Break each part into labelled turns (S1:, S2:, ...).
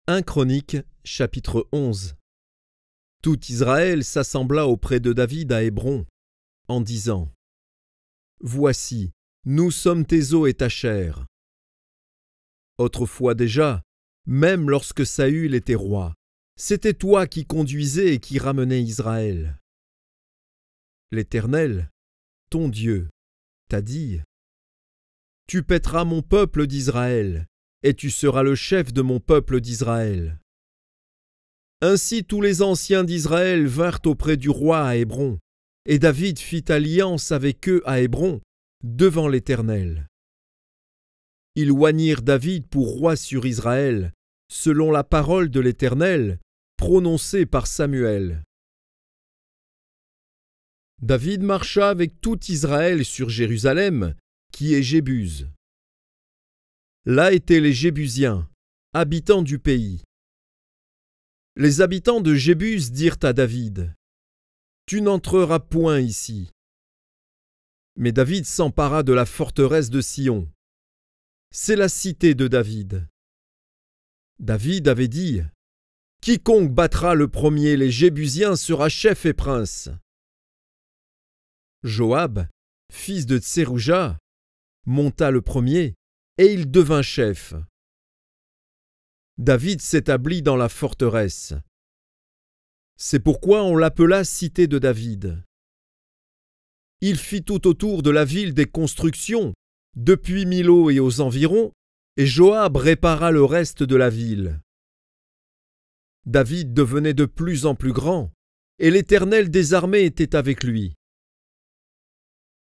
S1: 1 Chroniques, chapitre 11. Tout Israël s'assembla auprès de David à Hébron, en disant : Voici, nous sommes tes os et ta chair. Autrefois déjà, même lorsque Saül était roi, c'était toi qui conduisais et qui ramenais Israël. L'Éternel, ton Dieu, t'a dit : Tu paîtras mon peuple d'Israël, et tu seras le chef de mon peuple d'Israël. Ainsi tous les anciens d'Israël vinrent auprès du roi à Hébron, et David fit alliance avec eux à Hébron, devant l'Éternel. Ils oignirent David pour roi sur Israël, selon la parole de l'Éternel, prononcée par Samuel. David marcha avec tout Israël sur Jérusalem, qui est Jébuse. Là étaient les Jébusiens, habitants du pays. Les habitants de Jébuse dirent à David : Tu n'entreras point ici. Mais David s'empara de la forteresse de Sion. C'est la cité de David. David avait dit : Quiconque battra le premier les Jébusiens sera chef et prince. Joab, fils de Tserouja, monta le premier, et il devint chef. David s'établit dans la forteresse. C'est pourquoi on l'appela cité de David. Il fit tout autour de la ville des constructions, depuis Milo et aux environs, et Joab répara le reste de la ville. David devenait de plus en plus grand, et l'Éternel des armées était avec lui.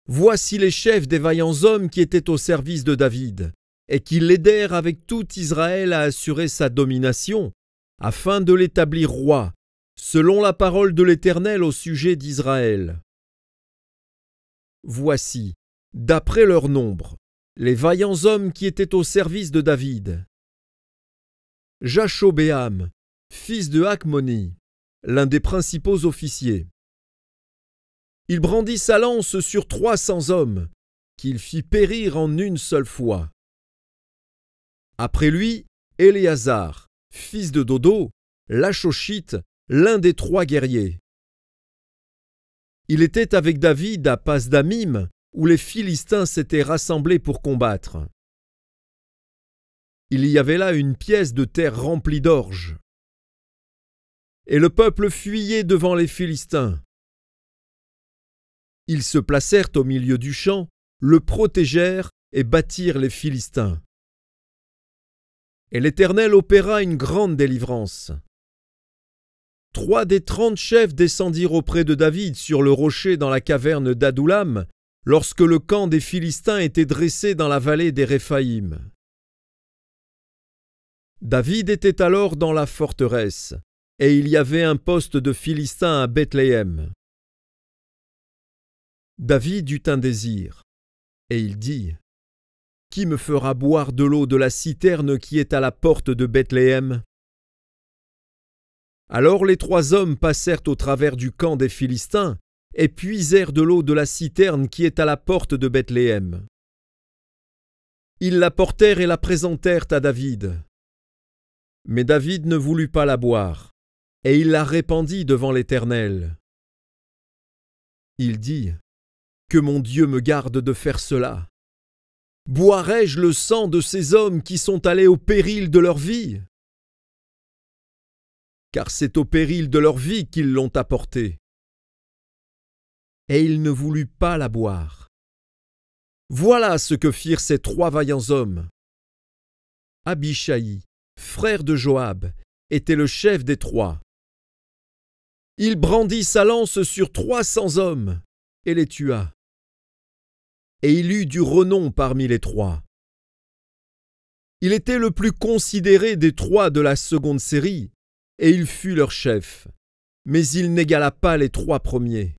S1: Voici les chefs des vaillants hommes qui étaient au service de David, et qui l'aidèrent avec tout Israël à assurer sa domination, afin de l'établir roi, selon la parole de l'Éternel au sujet d'Israël. Voici, d'après leur nombre, les vaillants hommes qui étaient au service de David. Jashobéam, fils de Hakmoni, l'un des principaux officiers. Il brandit sa lance sur 300 hommes, qu'il fit périr en une seule fois. Après lui, Éléazar, fils de Dodo, l'Achochite, l'un des 3 guerriers. Il était avec David à Pasdamim, où les Philistins s'étaient rassemblés pour combattre. Il y avait là une pièce de terre remplie d'orge. Et le peuple fuyait devant les Philistins. Ils se placèrent au milieu du champ, le protégèrent et battirent les Philistins. Et l'Éternel opéra une grande délivrance. 3 des 30 chefs descendirent auprès de David sur le rocher dans la caverne d'Adoulam, lorsque le camp des Philistins était dressé dans la vallée des Réphaïm. David était alors dans la forteresse, et il y avait un poste de Philistins à Bethléem. David eut un désir, et il dit : Qui me fera boire de l'eau de la citerne qui est à la porte de Bethléem ? Alors les 3 hommes passèrent au travers du camp des Philistins et puisèrent de l'eau de la citerne qui est à la porte de Bethléem. Ils la portèrent et la présentèrent à David. Mais David ne voulut pas la boire, et il la répandit devant l'Éternel. Il dit : Que mon Dieu me garde de faire cela. Boirai-je le sang de ces hommes qui sont allés au péril de leur vie ? Car c'est au péril de leur vie qu'ils l'ont apportée. Et il ne voulut pas la boire. Voilà ce que firent ces 3 vaillants hommes. Abishai, frère de Joab, était le chef des 3. Il brandit sa lance sur 300 hommes et les tua. Et il eut du renom parmi les 3. Il était le plus considéré des 3 de la seconde série, et il fut leur chef, mais il n'égala pas les 3 premiers.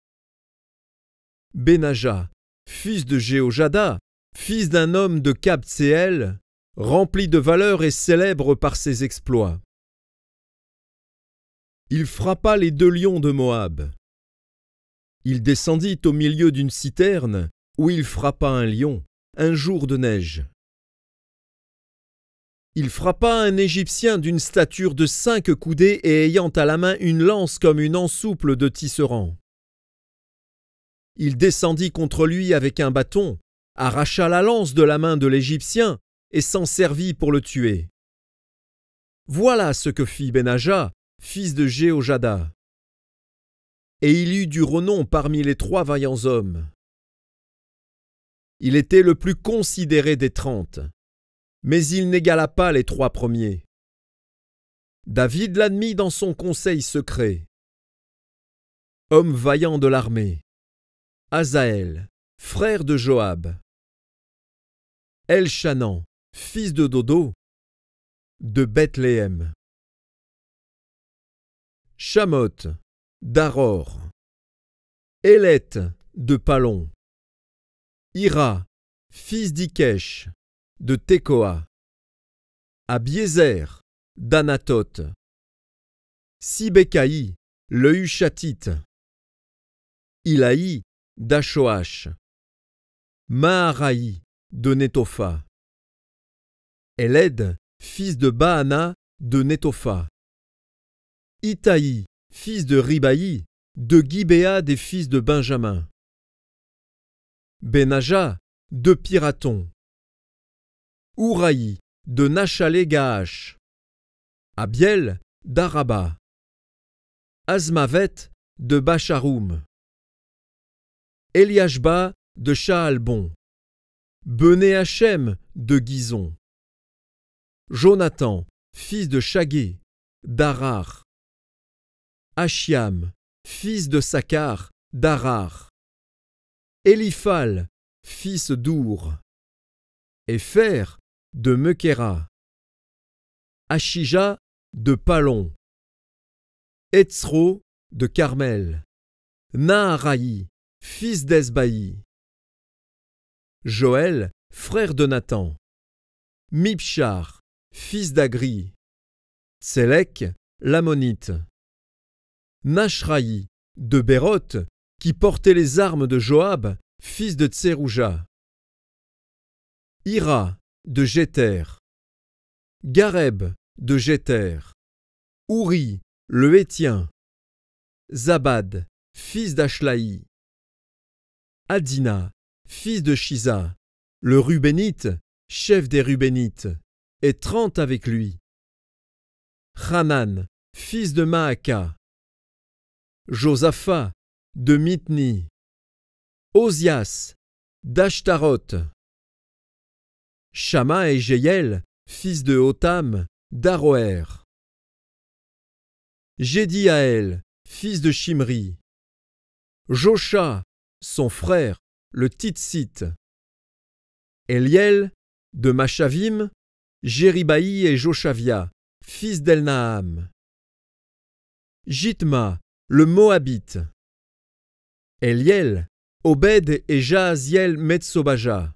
S1: Benaja, fils de Jéhojada, fils d'un homme de Kabtséel, rempli de valeur et célèbre par ses exploits. Il frappa les 2 lions de Moab. Il descendit au milieu d'une citerne, où il frappa un lion, un jour de neige. Il frappa un Égyptien d'une stature de 5 coudées et ayant à la main une lance comme une ensouple de tisserand. Il descendit contre lui avec un bâton, arracha la lance de la main de l'Égyptien et s'en servit pour le tuer. Voilà ce que fit Benaja, fils de Jéhojada. Et il eut du renom parmi les 3 vaillants hommes. Il était le plus considéré des 30, mais il n'égala pas les 3 premiers. David l'admit dans son conseil secret. Homme vaillant de l'armée. Asaël, frère de Joab. Elchanan, fils de Dodo, de Bethléem. Shamoth, d'Aror. Életh, de Palon. Ira, fils d'Ikesh, de Tekoa. Abiézer, d'Anathoth. Sibécaï, le Hushatite. Ilaï, d'Ashoach. Maharaï, de Netopha. Éled, fils de Baana, de Netopha. Itaï, fils de Ribaï, de Gibéa des fils de Benjamin. Benaja, de Piraton. Ouraï, de Nachalé-Gaash. Abiel, d'Araba. Azmavet, de Bacharoum. Eliashba, de Shaalbon. Bené-Hachem, de Gizon. Jonathan, fils de Chagué, d'Arar. Achiam, fils de Sacar, d'Arar. Éliphal, fils d'Our. Épher, de Mekéra. Achija, de Palon. Etzro, de Carmel. Naharaï, fils d'Esbaï. Joël, frère de Nathan. Mibchar, fils d'Agri. Tsélek, l'Ammonite. Nashraï, de Béroth, qui portait les armes de Joab, fils de Tserouja. Ira, de Jéter. Gareb, de Jéter. Ouri, le Hétien. Zabad, fils d'Ashlaï. Adina, fils de Shiza, le Rubénite, chef des Rubénites, et 30 avec lui. Hanan, fils de Maaka. Josaphat, de Mitni. Ozias, d'Ashtaroth. Shama et Jéhiel, fils de Hotam, d'Aroer. Jédiaël, fils de Shimri. Josha, son frère, le Titsite. Eliel, de Machavim, Jéribaï et Joshavia, fils d'Elnaam. Jithma, le Moabite. Eliel, Obed et Jahaziel Metsobaja.